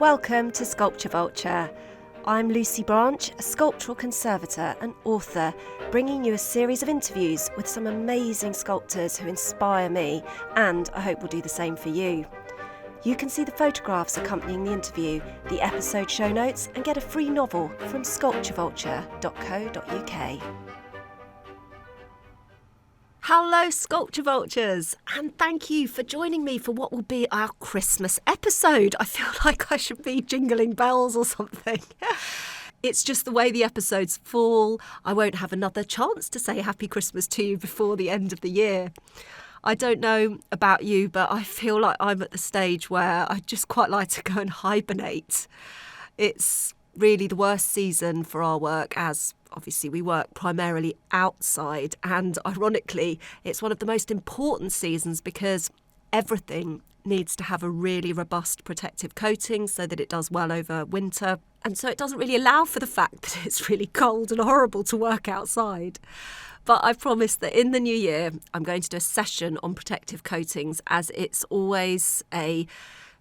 Welcome to Sculpture Vulture. I'm Lucy Branch, a sculptural conservator and author, bringing you a series of interviews with some amazing sculptors who inspire me, and I hope will do the same for you. You can see the photographs accompanying the interview, the episode show notes, and get a free novel from sculpturevulture.co.uk. Hello, Sculpture Vultures, and thank you for joining me for what will be our Christmas episode. I feel like I should be jingling bells or something. It's just the way the episodes fall. I won't have another chance to say Happy Christmas to you before the end of the year. I don't know about you, but I feel like I'm at the stage where I'd just quite like to go and hibernate. It's really the worst season for our work, as obviously we work primarily outside, and ironically it's one of the most important seasons because everything needs to have a really robust protective coating so that it does well over winter, and so it doesn't really allow for the fact that it's really cold and horrible to work outside. But I promised that in the new year I'm going to do a session on protective coatings, as it's always a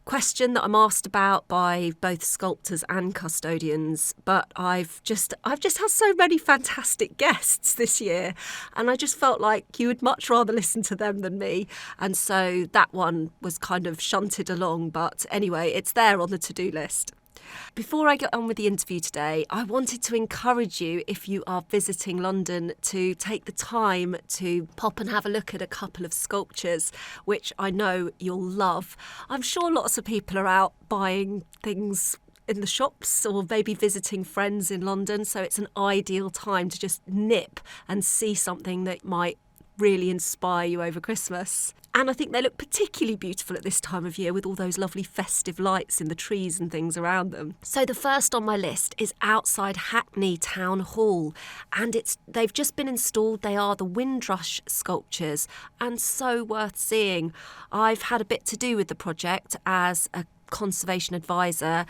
question that I'm asked about by both sculptors and custodians. But I've just had so many fantastic guests this year, and I just felt like you would much rather listen to them than me, and so that one was kind of shunted along. But anyway, it's there on the to-do list. Before I get on with the interview today, I wanted to encourage you, if you are visiting London, to take the time to pop and have a look at a couple of sculptures, which I know you'll love. I'm sure lots of people are out buying things in the shops or maybe visiting friends in London, so it's an ideal time to just nip and see something that might really inspire you over Christmas. And I think they look particularly beautiful at this time of year with all those lovely festive lights in the trees and things around them. So the first on my list is outside Hackney Town Hall, and they've just been installed. They are the Windrush sculptures, and so worth seeing. I've had a bit to do with the project as a conservation advisor,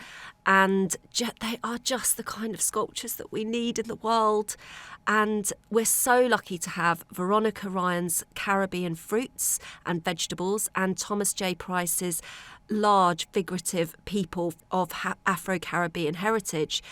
and they are just the kind of sculptures that we need in the world. And we're so lucky to have Veronica Ryan's Caribbean fruits and vegetables and Thomas J. Price's large figurative people of Afro-Caribbean heritage.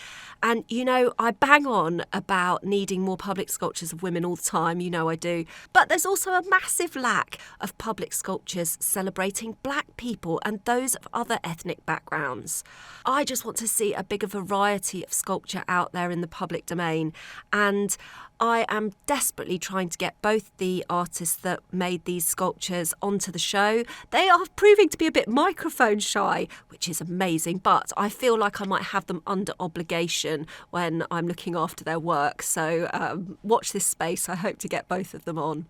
And, you know, I bang on about needing more public sculptures of women all the time, you know I do. But there's also a massive lack of public sculptures celebrating black people and those of other ethnic backgrounds. I just want to see a bigger variety of sculpture out there in the public domain, and I am desperately trying to get both the artists that made these sculptures onto the show. They are proving to be a bit microphone shy, which is amazing, but I feel like I might have them under obligation when I'm looking after their work. So watch this space. I hope to get both of them on.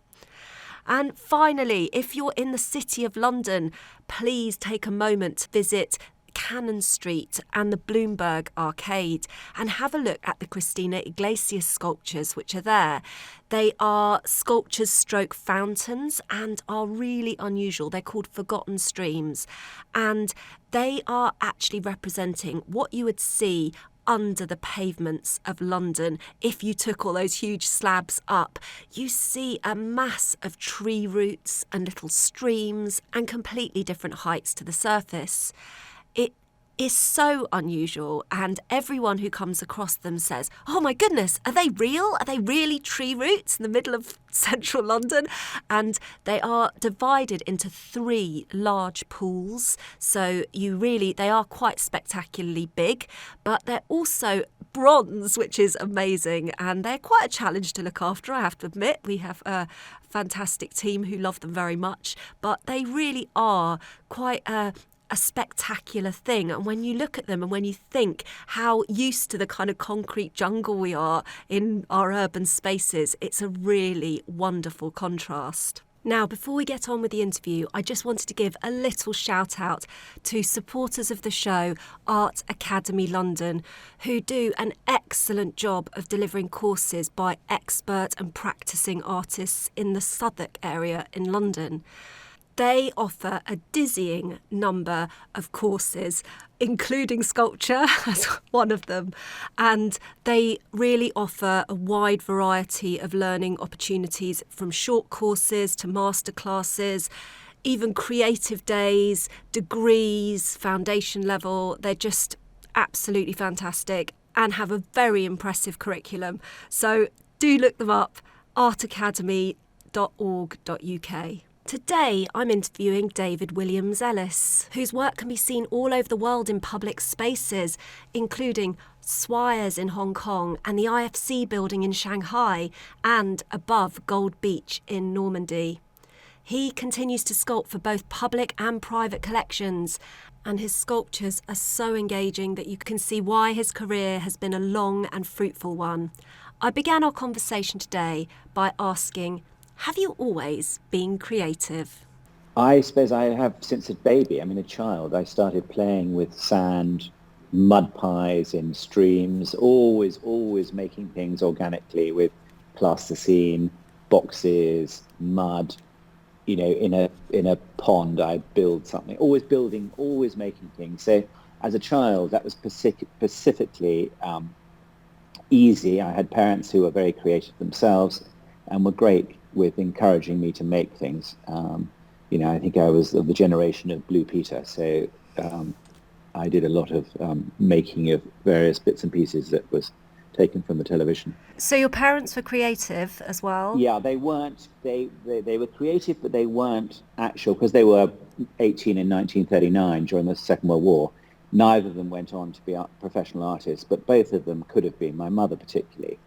And finally, if you're in the City of London, please take a moment to visit Cannon Street and the Bloomberg Arcade and have a look at the Christina Iglesias sculptures which are there. They are sculptures stroke fountains and are really unusual. They're called Forgotten Streams, and they are actually representing what you would see under the pavements of London. If you took all those huge slabs up, you see a mass of tree roots and little streams and completely different heights to the surface. It is so unusual, and everyone who comes across them says, "Oh my goodness, are they real? Are they really tree roots in the middle of central London?" And they are divided into 3 large pools, so they are quite spectacularly big, but they're also bronze, which is amazing, and they're quite a challenge to look after, I have to admit. We have a fantastic team who love them very much, but they really are quite a spectacular thing. And when you look at them and when you think how used to the kind of concrete jungle we are in our urban spaces, it's a really wonderful contrast. Now, before we get on with the interview, I just wanted to give a little shout out to supporters of the show, Art Academy London, who do an excellent job of delivering courses by expert and practising artists in the Southwark area in London. They offer a dizzying number of courses, including sculpture as one of them, and they really offer a wide variety of learning opportunities, from short courses to masterclasses. even creative days, degrees, foundation level. They're just absolutely fantastic and have a very impressive curriculum. So do look them up, artacademy.org.uk. Today, I'm interviewing David Williams Ellis, whose work can be seen all over the world in public spaces, including Swires in Hong Kong and the IFC building in Shanghai and above Gold Beach in Normandy. He continues to sculpt for both public and private collections, and his sculptures are so engaging that you can see why his career has been a long and fruitful one. I began our conversation today by asking, have you always been creative? I suppose I have since a baby. I mean, a child. I started playing with sand, mud pies in streams, always making things organically with plasticine, boxes, mud. You know, in a pond, I'd build something. Always building, always making things. So as a child, that was specifically easy. I had parents who were very creative themselves and were great with encouraging me to make things. You know, I think I was of the generation of Blue Peter, so I did a lot of making of various bits and pieces that was taken from the television. So your parents were creative as well? Yeah, they weren't. They were creative, but they weren't actual, because they were 18 in 1939 during the Second World War. Neither of them went on to be professional artists, but both of them could have been. My mother particularly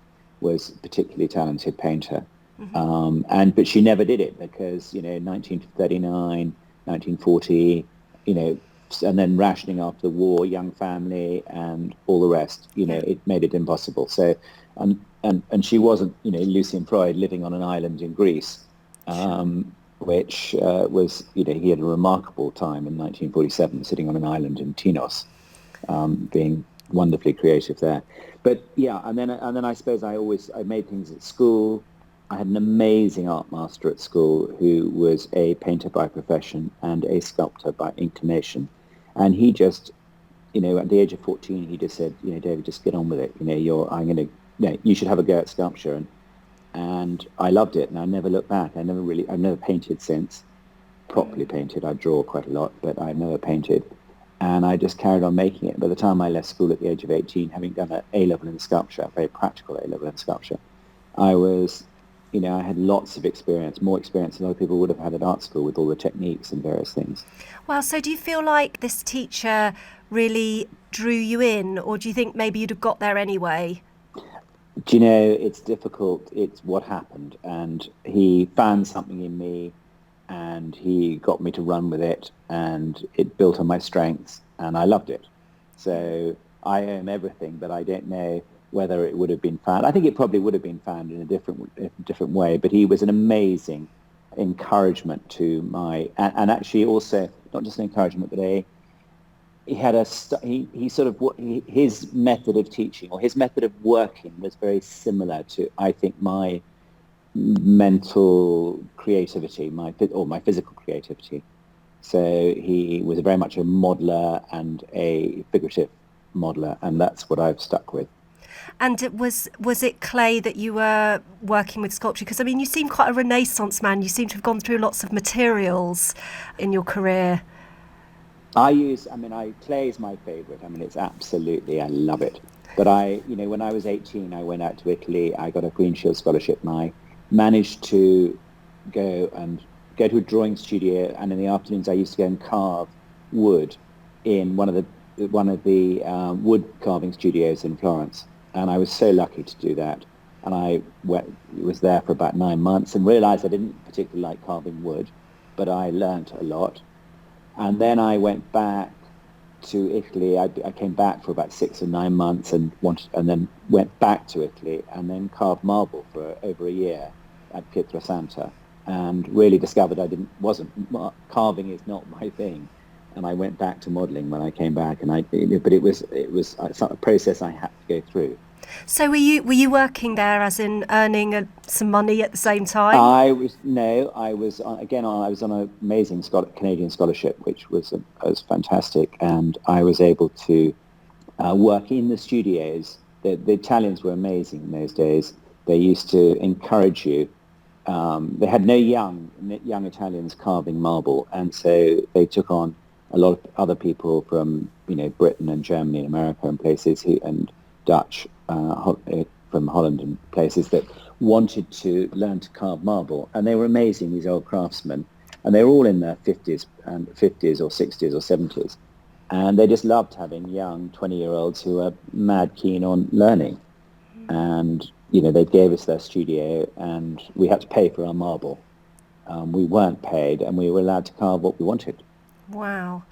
was a particularly talented painter. Mm-hmm. But she never did it because, you know, 1939, 1940, you know, and then rationing after the war, young family and all the rest, you know, it made it impossible. So, and she wasn't, you know, Lucian Freud living on an island in Greece, which was, you know, he had a remarkable time in 1947 sitting on an island in Tinos, being wonderfully creative there. But yeah, and then I suppose I made things at school. I had an amazing art master at school who was a painter by profession and a sculptor by inclination. And he just, you know, at the age of 14, he just said, you know, David, just get on with it. You know, you should have a go at sculpture. And I loved it, and I never looked back. I've never painted since, properly painted. I draw quite a lot, but I never painted. And I just carried on making it. By the time I left school at the age of 18, having done an A-level in sculpture, a very practical A-level in sculpture, I was, you know, I had lots of experience, more experience than other people would have had at art school with all the techniques and various things. Well, so do you feel like this teacher really drew you in, or do you think maybe you'd have got there anyway? Do you know, it's difficult. It's what happened. And he found something in me and he got me to run with it, and it built on my strengths, and I loved it. So I own everything, but I don't know whether it would have been found. I think it probably would have been found in a different way, but he was an amazing encouragement to my, and actually also not just an encouragement, but he had his method of teaching, or his method of working, was very similar to, I think, my mental creativity, my physical creativity. So he was very much a modeler and a figurative modeler, and that's what I've stuck with. And was it clay that you were working with sculpture? Because, I mean, you seem quite a Renaissance man. You seem to have gone through lots of materials in your career. Clay is my favourite. I mean, it's absolutely, I love it. But when I was 18, I went out to Italy. I got a Green Shield scholarship, and I managed to go to a drawing studio. And in the afternoons, I used to go and carve wood in one of the wood carving studios in Florence. And I was so lucky to do that. And I was there for about 9 months and realized I didn't particularly like carving wood, but I learnt a lot. And then I went back to Italy. I came back for about 6 or 9 months and then went back to Italy and then carved marble for over a year at Pietrasanta, and really discovered carving is not my thing. And I went back to modelling when I came back, but it was a process I had to go through. So were you working there, as in earning some money at the same time? I was on an amazing Canadian scholarship, which was fantastic, and I was able to work in the studios. The Italians were amazing in those days. They used to encourage you they had no young Italians carving marble, and so they took on a lot of other people from Britain and Germany and America and places and Dutch from Holland and places that wanted to learn to carve marble, and they were amazing, these old craftsmen, and they were all in their 50s or 60s or 70s, and they just loved having young 20-year-olds who were mad keen on learning. And they gave us their studio, and we had to pay for our marble. We weren't paid, and we were allowed to carve what we wanted. Wow.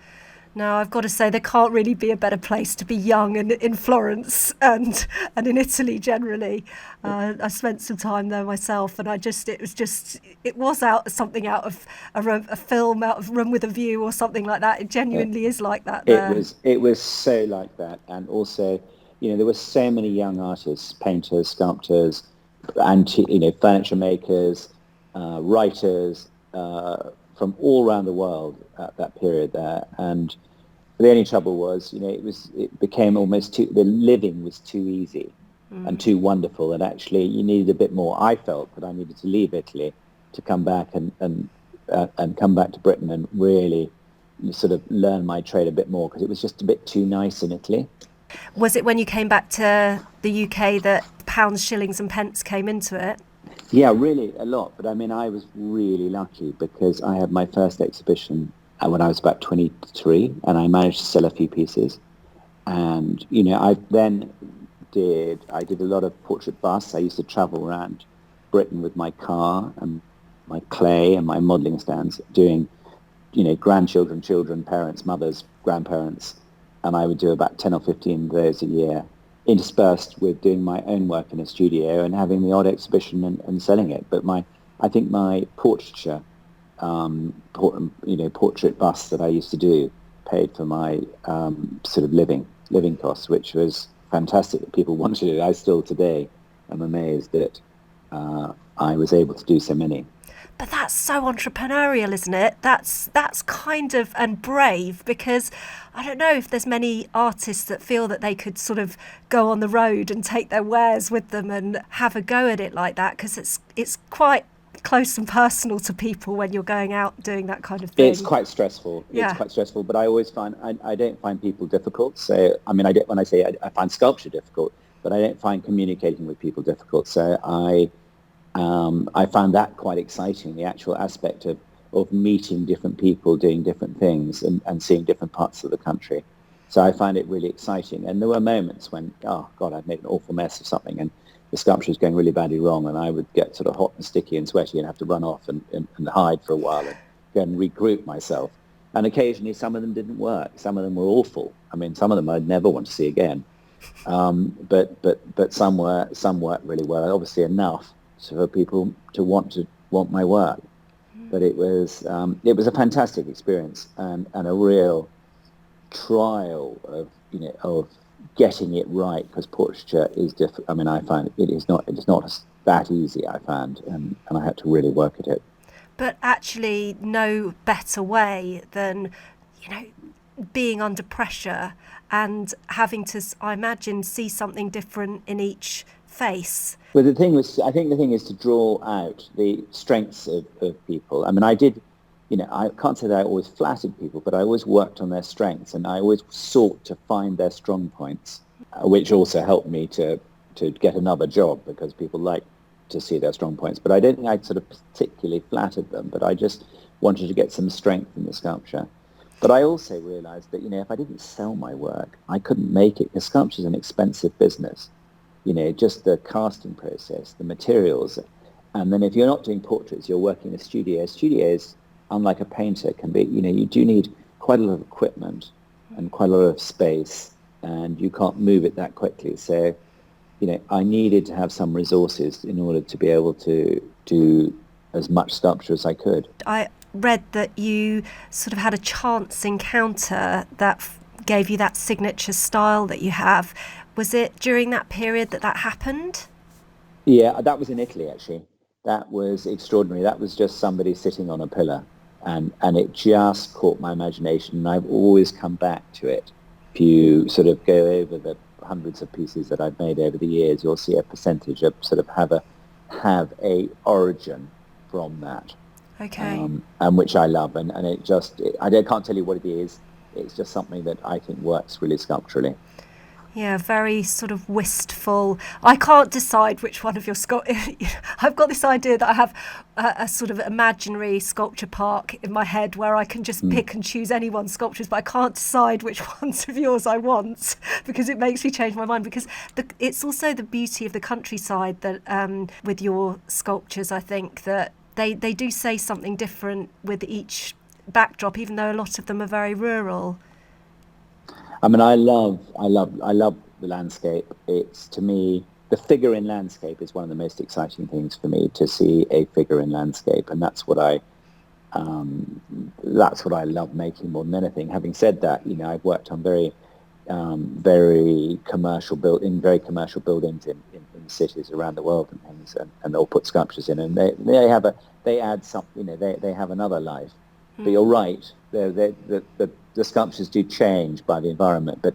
Now, I've got to say, there can't really be a better place to be young in Florence and in Italy generally. I spent some time there myself, and it was something out of a film, out of Room with a View or something like that. It genuinely is like that there. It was so like that, and also, there were so many young artists, painters, sculptors, furniture makers, writers, from all around the world at that period there. And the only trouble was, it became almost the living was too easy and too wonderful, and actually you needed a bit more. I felt that I needed to leave Italy to come back and come back to Britain and really sort of learn my trade a bit more, because it was just a bit too nice in Italy. Was it when you came back to the UK that pounds, shillings and pence came into it? Yeah, really a lot. But I mean, I was really lucky because I had my first exhibition when I was about 23, and I managed to sell a few pieces. And, I did a lot of portrait busts. I used to travel around Britain with my car and my clay and my modelling stands doing, grandchildren, children, parents, mothers, grandparents. And I would do about 10 or 15 of those a year, interspersed with doing my own work in a studio and having the odd exhibition and selling it. But I think my portraiture, portrait busts that I used to do paid for my sort of living costs, which was fantastic that people wanted it. I still today am amazed that I was able to do so many. But that's so entrepreneurial, isn't it? That's kind of, and brave, because I don't know if there's many artists that feel that they could sort of go on the road and take their wares with them and have a go at it like that, because it's quite close and personal to people when you're going out doing that kind of thing. It's quite stressful. Yeah. It's quite stressful, but I always find I don't find people difficult. So I mean, when I say I find sculpture difficult, but I don't find communicating with people difficult. So I found that quite exciting, the actual aspect of meeting different people, doing different things and seeing different parts of the country. So I find it really exciting. And there were moments when, oh God, I'd made an awful mess of something and the sculpture was going really badly wrong, and I would get sort of hot and sticky and sweaty and have to run off and hide for a while and go and regroup myself. And occasionally some of them didn't work. Some of them were awful. I mean, some of them I'd never want to see again. But some worked really well, obviously enough for people to want my work. But it was a fantastic experience and a real trial of getting it right, because portraiture is different. I mean, I find it is not that easy, I found, and I had to really work at it. But actually no better way than being under pressure and having to, I imagine, see something different in each face. But I think the thing is to draw out the strengths of people. I mean, I did, I can't say that I always flattered people, but I always worked on their strengths, and I always sought to find their strong points, which also helped me to get another job, because people like to see their strong points. But I don't think I sort of particularly flattered them, but I just wanted to get some strength in the sculpture. But I also realized that, if I didn't sell my work, I couldn't make it, because sculpture is an expensive business. Just the casting process, the materials. And then if you're not doing portraits, you're working in a studio. Studios, unlike a painter, can be, you do need quite a lot of equipment and quite a lot of space, and you can't move it that quickly. So, I needed to have some resources in order to be able to do as much sculpture as I could. I read that you sort of had a chance encounter that gave you that signature style that you have. Was it during that period that happened? Yeah, that was in Italy, actually. That was extraordinary. That was just somebody sitting on a pillar, and it just caught my imagination, and I've always come back to it. If you sort of go over the hundreds of pieces that I've made over the years, you'll see a percentage of sort of have a origin from that. Okay. And which I love, and I can't tell you what it is. It's just something that I think works really sculpturally. Yeah, very sort of wistful. I can't decide which one of your I've got this idea that I have a sort of imaginary sculpture park in my head where I can just pick and choose anyone's sculptures, but I can't decide which ones of yours I want because it makes me change my mind. Because it's also the beauty of the countryside that with your sculptures, I think that they do say something different with each backdrop, even though a lot of them are very rural. I mean, I love the landscape. It's, to me, the figure in landscape is one of the most exciting things for me, to see a figure in landscape, and that's what I love making more than anything. Having said that, I've worked on very commercial buildings in cities around the world and things, and they'll put sculptures in, and they add something, they have another life. But you're right, the sculptures do change by the environment, but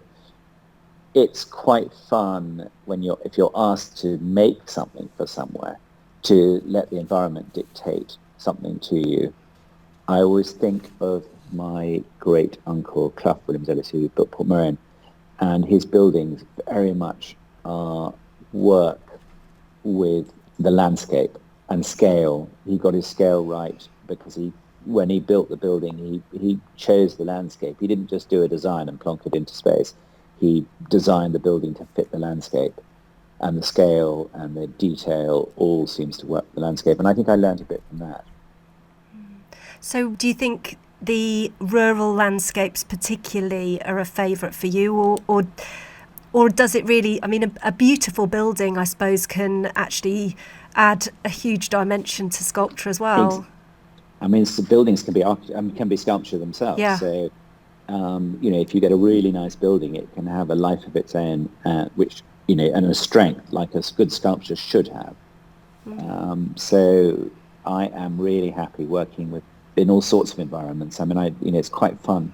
it's quite fun if you're asked to make something for somewhere, to let the environment dictate something to you. I always think of my great uncle Clough Williams-Ellis, who built Port Merion, and his buildings very much work with the landscape and scale. He got his scale right because when he built the building, he chose the landscape. He didn't just do a design and plonk it into space. He designed the building to fit the landscape, and the scale and the detail all seems to work with the landscape. And I think I learned a bit from that. So do you think the rural landscapes particularly are a favourite for you, or does it really, I mean, a beautiful building, I suppose, can actually add a huge dimension to sculpture as well? I mean, buildings can be sculpture themselves. Yeah. So, if you get a really nice building, it can have a life of its own, which, and a strength like a good sculpture should have. So I am really happy working in all sorts of environments. I mean, it's quite fun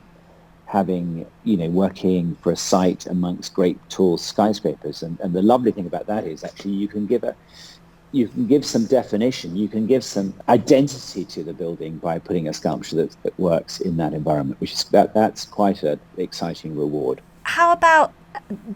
working for a site amongst great tall skyscrapers. And the lovely thing about that is actually you can give some definition, you can give some identity to the building by putting a sculpture that works in that environment, which is that's quite an exciting reward. How about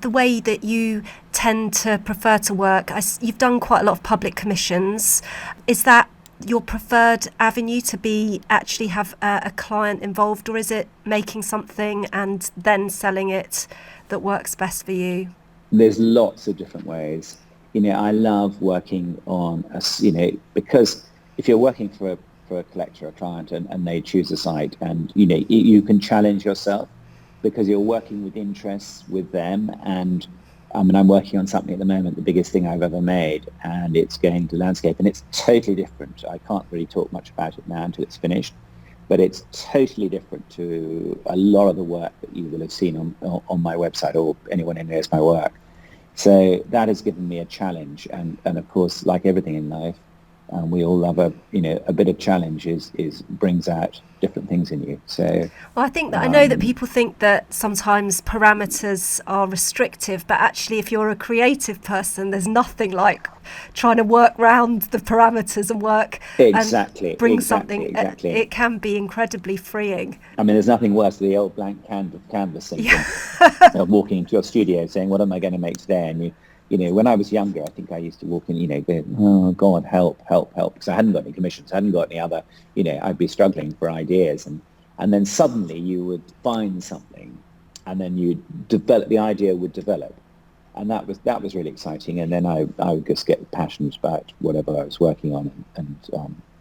the way that you tend to prefer to work? You've done quite a lot of public commissions. Is that your preferred avenue, to actually have a client involved, or is it making something and then selling it that works best for you? There's lots of different ways. I love working on because if you're working for a collector, a client, and they choose a site, and you can challenge yourself because you're working with interests with them. And I mean, I'm working on something at the moment, the biggest thing I've ever made, and it's going to landscape, and it's totally different. I can't really talk much about it now until it's finished, but it's totally different to a lot of the work that you will have seen on my website, or anyone who knows my work. So that has given me a challenge, and of course, like everything in life, we all love a bit of challenge brings out different things in you. So, well, I think that I know that people think that sometimes parameters are restrictive, but actually, if you're a creative person, there's nothing like trying to work round the parameters and work and bring something. Exactly. It can be incredibly freeing. I mean, there's nothing worse than the old blank canvas syndrome. Walking into your studio saying, "What am I going to make today?" And when I was younger, I think I used to walk in, going, "Oh God, help," because I hadn't got any commissions, I hadn't got any other, I'd be struggling for ideas, and then suddenly you would find something, and then the idea would develop, and that was really exciting. And then I would just get passionate about whatever I was working on,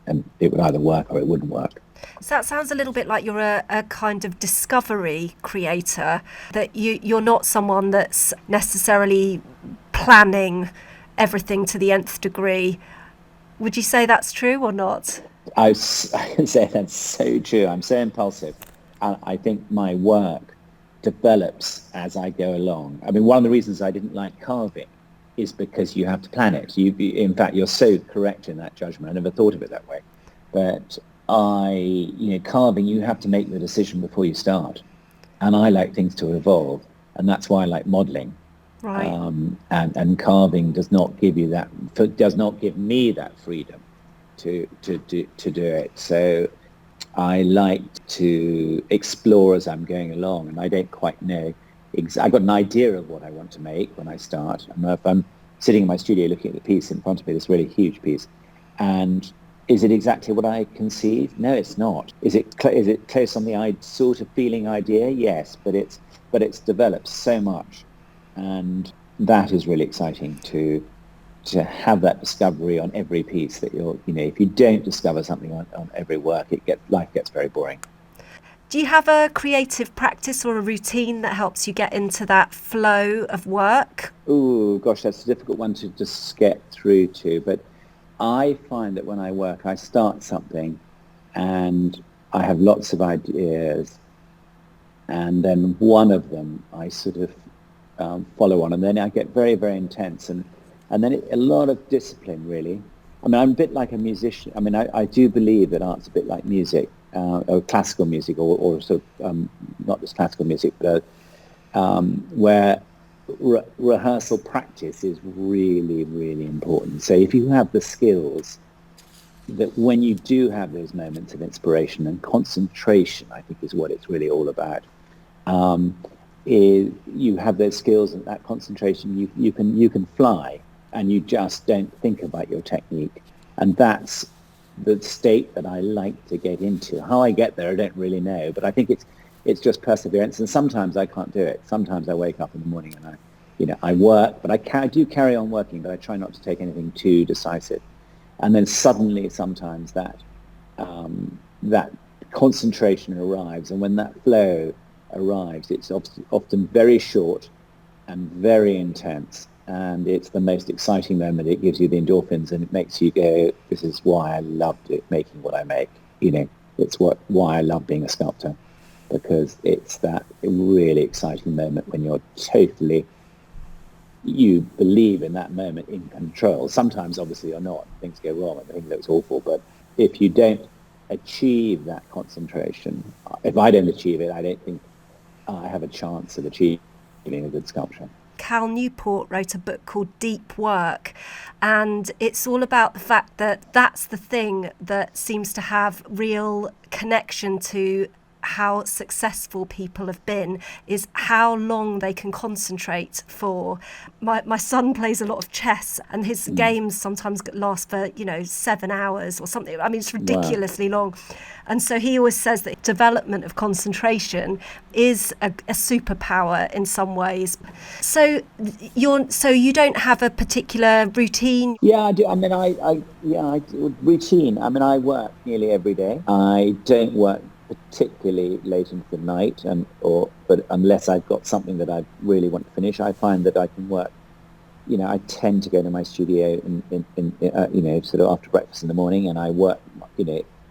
and it would either work or it wouldn't work. So that sounds a little bit like you're a kind of discovery creator, that you're not someone that's necessarily planning everything to the nth degree. Would you say that's true or not? I can say that's so true. I'm so impulsive. And I think my work develops as I go along. I mean, one of the reasons I didn't like carving is because you have to plan it. In fact, you're so correct in that judgment. I never thought of it that way. But carving, you have to make the decision before you start. And I like things to evolve. And that's why I like modeling. Right. And carving does not give me that freedom to do it. So I like to explore as I'm going along, and I don't quite know. I've got an idea of what I want to make when I start. And if I'm sitting in my studio looking at the piece in front of me, this really huge piece, and is it exactly what I conceived? No, it's not. Is it close on the sort of feeling idea? Yes, but it's developed so much, and that is really exciting to have that discovery on every piece that if you don't discover something on every work, life gets very boring. Do you have a creative practice or a routine that helps you get into that flow of work? Oh gosh, that's a difficult one to just get through to, but I find that when I work, I start something and I have lots of ideas, and then one of them I sort of follow on, and then I get very, very intense, and then a lot of discipline, really. I mean, I'm a bit like a musician. I mean, I do believe that art's a bit like music, or classical music, or sort of not just classical music, but where rehearsal practice is really, really important. So if you have the skills, that when you do have those moments of inspiration and concentration, I think is what it's really all about. You have those skills and that concentration, you can fly, and you just don't think about your technique. And that's the state that I like to get into. How I get there, I don't really know, but I think it's just perseverance. And sometimes I can't do it. Sometimes I wake up in the morning and I work, but I do carry on working, but I try not to take anything too decisive. And then suddenly, sometimes that concentration arrives, and when that flow arrives, it's often very short and very intense, and it's the most exciting moment. It gives you the endorphins, and it makes you go, "This is why I loved it, making what I make." It's why I love being a sculptor, because it's that really exciting moment when you believe in that moment in control. Sometimes, obviously, you're not. Things go wrong and the thing looks awful. But if you don't achieve that concentration, if I don't achieve it, I don't think I have a chance of achieving a good sculpture. Cal Newport wrote a book called Deep Work, and it's all about the fact that that's the thing that seems to have real connection to how successful people have been, is how long they can concentrate for. My son plays a lot of chess, and his games sometimes last for 7 hours or something. I mean, it's ridiculously long. And so he always says that development of concentration is a superpower in some ways. So you don't have a particular routine? Yeah, I do. I mean, routine. I mean, I work nearly every day. I don't work particularly late into the night, but unless I've got something that I really want to finish, I find that I can work. I tend to go to my studio in sort of after breakfast in the morning, and I work.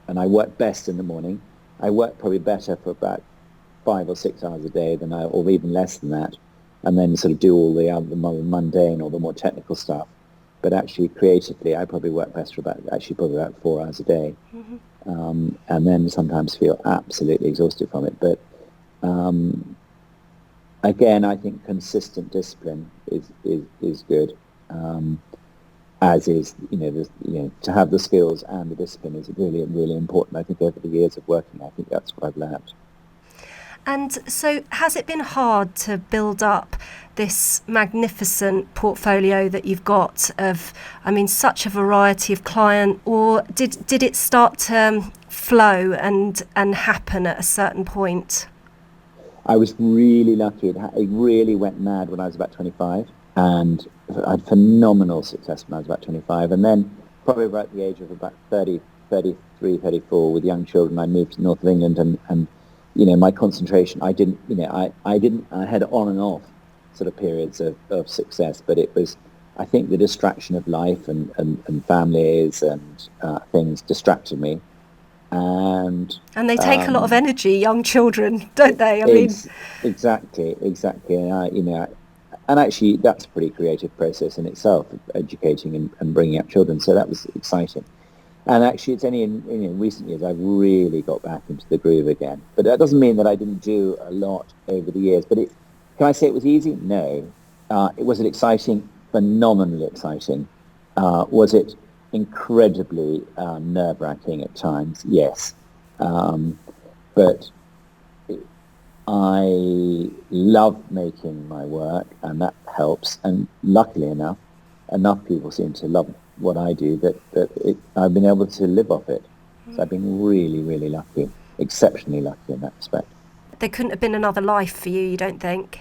And I work best in the morning. I work probably better for about 5 or 6 hours a day or even less than that, and then sort of do all the more mundane or the more technical stuff. But actually, creatively, I probably work best for about 4 hours a day. Mm-hmm. And then sometimes feel absolutely exhausted from it. But again, I think consistent discipline is good. As is, to have the skills and the discipline is really, really important. I think over the years of working, I think that's what I've learned. And so has it been hard to build up this magnificent portfolio that you've got of, such a variety of client, or did it start to flow and happen at a certain point? I was really lucky. It really went mad when I was about 25, and I had phenomenal success when I was about 25. And then probably about the age of about 30, 33, 34 with young children, I moved to north of England, and my concentration, I had on and off sort of periods of success, but it was, I think, the distraction of life and families and things distracted me. And they take a lot of energy, young children, don't they? Exactly. And actually, that's a pretty creative process in itself, educating and bringing up children. So that was exciting. And actually, it's only in recent years I've really got back into the groove again. But that doesn't mean that I didn't do a lot over the years. But can I say it was easy? No. Was it exciting? Phenomenally exciting. Was it incredibly nerve-wracking at times, yes. But I love making my work, and that helps. And luckily enough people seem to love what I do that I've been able to live off it. So I've been really, really lucky, exceptionally lucky in that respect. There couldn't have been another life for you don't think?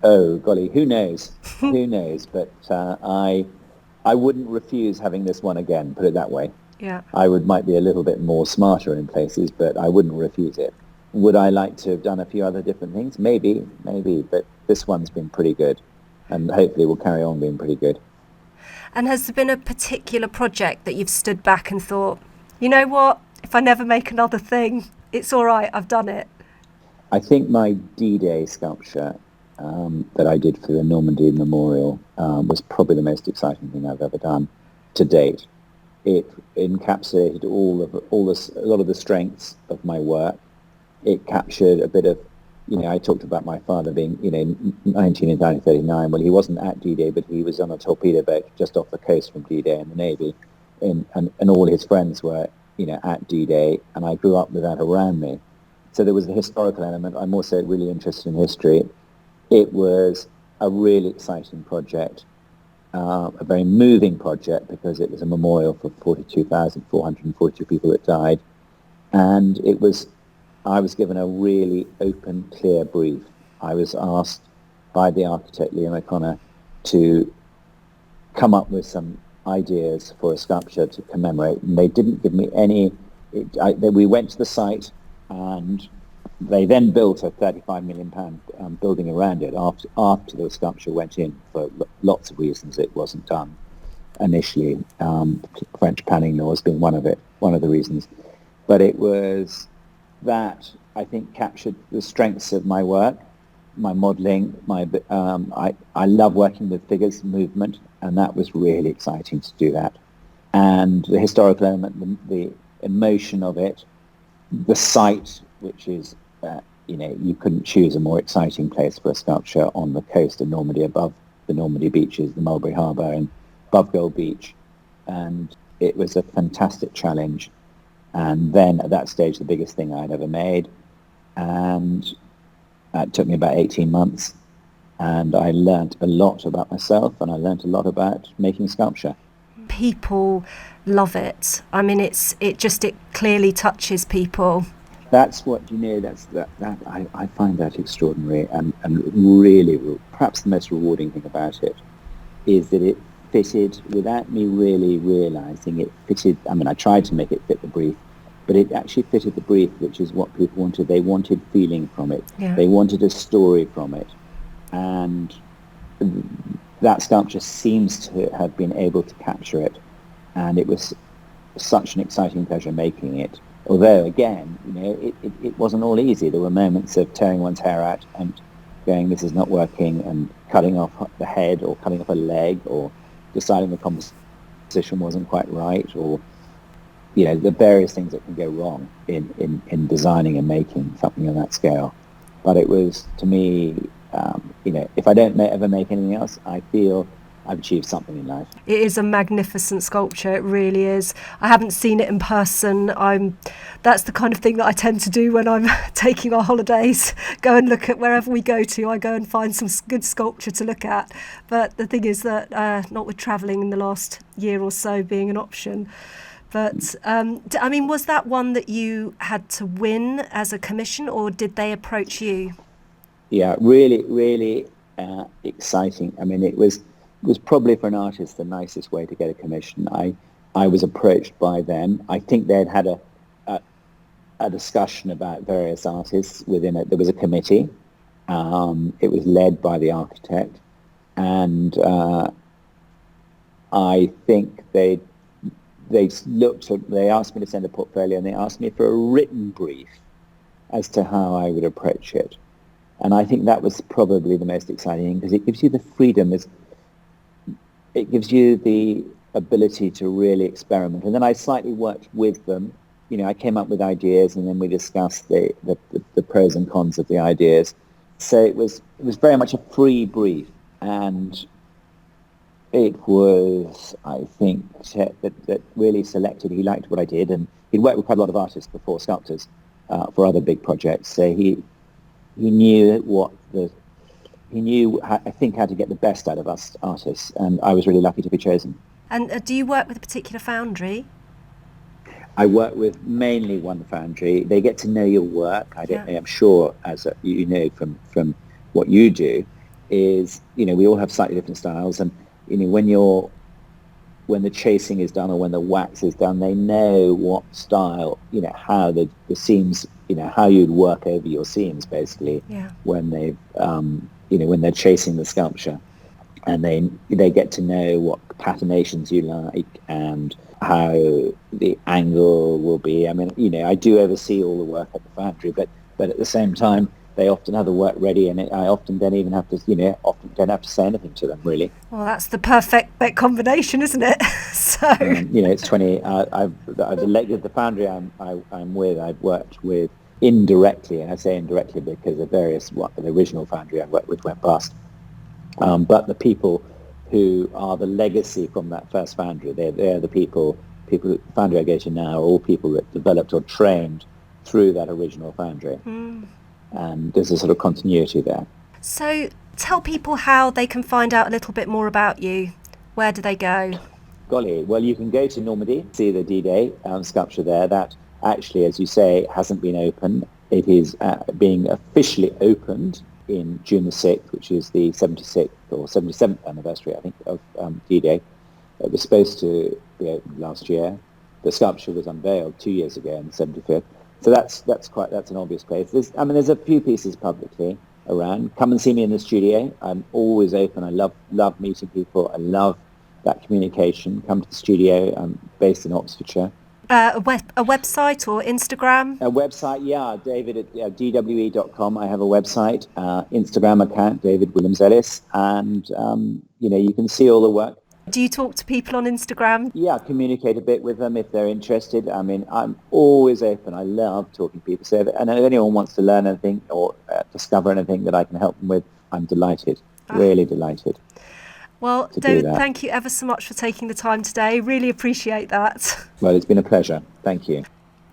Oh, golly, who knows? Who knows? But I wouldn't refuse having this one again, put it that way. Yeah. Might be a little bit more smarter in places, but I wouldn't refuse it. Would I like to have done a few other different things? Maybe, but this one's been pretty good, and hopefully will carry on being pretty good. And has there been a particular project that you've stood back and thought, you know what, if I never make another thing, it's all right, I've done it? I think my D-Day sculpture that I did for the Normandy Memorial was probably the most exciting thing I've ever done to date. It encapsulated a lot of the strengths of my work. It captured a bit of, I talked about my father being, 19 in 1939. Well, he wasn't at D-Day, but he was on a torpedo boat just off the coast from D-Day in the Navy, and all his friends were, at D-Day, and I grew up with that around me. So there was the historical element. I'm also really interested in history. It was a really exciting project, a very moving project, because it was a memorial for 42,442 people that died, and I was given a really open, clear brief. I was asked by the architect, Liam O'Connor, to come up with some ideas for a sculpture to commemorate, and they didn't give me any. We went to the site, and they then built a £35 million building around it after the sculpture went in. For lots of reasons it wasn't done initially, French planning laws being one of the reasons. But it was that I think captured the strengths of my work, my modelling. I love working with figures, movement, and that was really exciting to do that. And the historical element, the emotion of it, the site, which is, you couldn't choose a more exciting place for a sculpture on the coast of Normandy, above the Normandy beaches, the Mulberry Harbour, and above Gold Beach. And it was a fantastic challenge. And then at that stage, the biggest thing I'd ever made. And it took me about 18 months. And I learnt a lot about myself, and I learnt a lot about making sculpture. People love it. I mean, it clearly touches people. That's what, I find that extraordinary, and really, perhaps the most rewarding thing about it is that it fitted, without me really realising it fitted. I mean, I tried to make it fit the brief, but it actually fitted the brief, which is what people wanted. They wanted feeling from it. Yeah. They wanted a story from it. And that sculpture seems to have been able to capture it. And it was such an exciting pleasure making it. Although, again, it wasn't all easy. There were moments of tearing one's hair out and going, this is not working, and cutting off the head or cutting off a leg, or deciding the composition wasn't quite right, or, the various things that can go wrong in designing and making something on that scale. But it was, to me, if I don't ever make anything else, I feel I've achieved something in life. It is a magnificent sculpture, it really is. I haven't seen it in person. That's the kind of thing that I tend to do when I'm taking our holidays. Go and look at wherever we go to. I go and find some good sculpture to look at. But the thing is that not with travelling in the last year or so being an option. But, was that one that you had to win as a commission, or did they approach you? Yeah, really, really exciting. I mean, it was probably, for an artist, the nicest way to get a commission. I was approached by them. I think they'd had a discussion about various artists within it. There was a committee. It was led by the architect, and I think they asked me to send a portfolio, and they asked me for a written brief as to how I would approach it. And I think that was probably the most exciting thing, because it gives you the freedom, it gives you the ability to really experiment. And then I slightly worked with them. I came up with ideas, and then we discussed the pros and cons of the ideas. So it was very much a free brief, and it was, I think, that really selected. He liked what I did, and he'd worked with quite a lot of artists before, sculptors, for other big projects. So he knew I think, how to get the best out of us artists, and I was really lucky to be chosen. And do you work with a particular foundry? I work with mainly one foundry. They get to know your work. I'm sure, as you know from what you do, is, we all have slightly different styles, and when the chasing is done or when the wax is done, they know what style, how the seams, how you'd work over your seams, basically, when they've, when they're chasing the sculpture, and they get to know what patinations you like and how the angle will be. I mean, I do oversee all the work at the foundry, but at the same time, they often have the work ready, and I often don't even have to, often don't have to say anything to them, really. Well, that's the perfect combination, isn't it? So, it's 20. I've elected the foundry I'm with. I've worked with indirectly, and I say indirectly because the original foundry I worked with went bust. But the people who are the legacy from that first foundry, they're the people. The foundry I go to now are all people that developed or trained through that original foundry. And there's a sort of continuity there. So tell people how they can find out a little bit more about you. Where do they go? Golly, well, you can go to Normandy, see the D-Day sculpture there. That actually, as you say, hasn't been open. It is being officially opened in June the 6th, which is the 76th or 77th anniversary, I think, of D-Day. It was supposed to be opened last year. The sculpture was unveiled 2 years ago on the 75th. So that's an obvious place. There's a few pieces publicly around. Come and see me in the studio. I'm always open. I love meeting people. I love that communication. Come to the studio. I'm based in Oxfordshire. A website or Instagram? A website, yeah. David at dwe.com. I have a website, Instagram account, David Williams Ellis, and you can see all the work. Do you talk to people on Instagram? Yeah, communicate a bit with them if they're interested. I mean, I'm always open. I love talking to people. So if anyone wants to learn anything or discover anything that I can help them with, I'm delighted, really delighted. Well, David, thank you ever so much for taking the time today. Really appreciate that. Well, it's been a pleasure. Thank you.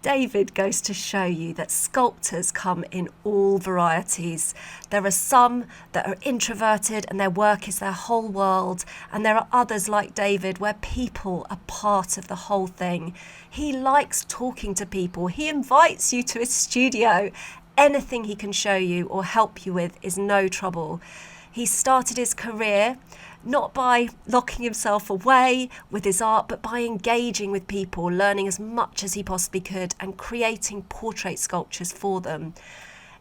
David goes to show you that sculptors come in all varieties. There are some that are introverted and their work is their whole world, and there are others like David where people are part of the whole thing. He likes talking to people. He invites you to his studio. Anything he can show you or help you with is no trouble. He started his career not by locking himself away with his art, but by engaging with people, learning as much as he possibly could and creating portrait sculptures for them.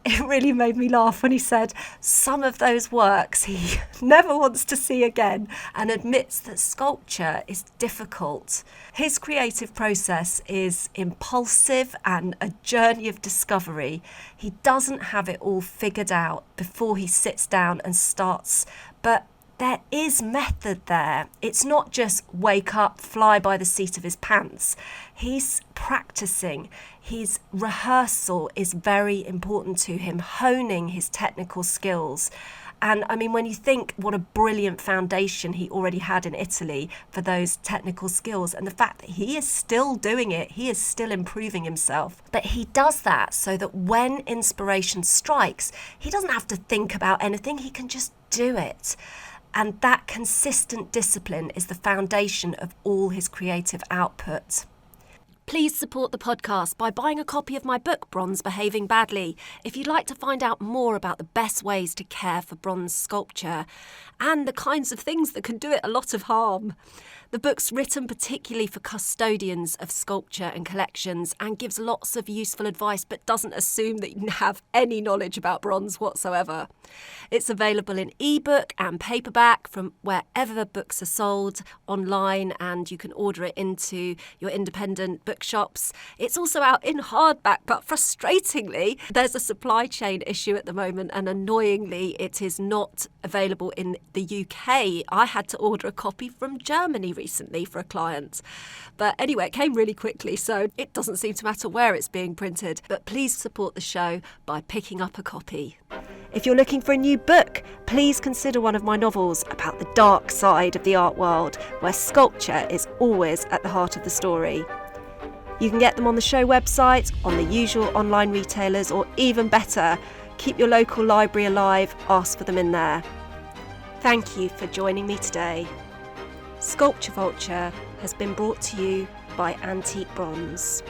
It really made me laugh when he said some of those works he never wants to see again and admits that sculpture is difficult. His creative process is impulsive and a journey of discovery. He doesn't have it all figured out before he sits down and starts, but there is method there. It's not just wake up, fly by the seat of his pants. He's practicing. His rehearsal is very important to him, honing his technical skills. And I mean, when you think what a brilliant foundation he already had in Italy for those technical skills, and the fact that he is still doing it, he is still improving himself. But he does that so that when inspiration strikes, he doesn't have to think about anything, he can just do it. And that consistent discipline is the foundation of all his creative output. Please support the podcast by buying a copy of my book, Bronze Behaving Badly, if you'd like to find out more about the best ways to care for bronze sculpture and the kinds of things that can do it a lot of harm. The book's written particularly for custodians of sculpture and collections and gives lots of useful advice but doesn't assume that you have any knowledge about bronze whatsoever. It's available in ebook and paperback from wherever books are sold online, and you can order it into your independent bookshops. It's also out in hardback, but frustratingly, there's a supply chain issue at the moment, and annoyingly, it is not available in the UK. I had to order a copy from Germany recently for a client. But anyway, it came really quickly, so it doesn't seem to matter where it's being printed. But please support the show by picking up a copy. If you're looking for a new book, please consider one of my novels about the dark side of the art world, where sculpture is always at the heart of the story. You can get them on the show website, on the usual online retailers, or even better, keep your local library alive, ask for them in there. Thank you for joining me today. Sculpture Vulture has been brought to you by Antique Bronze.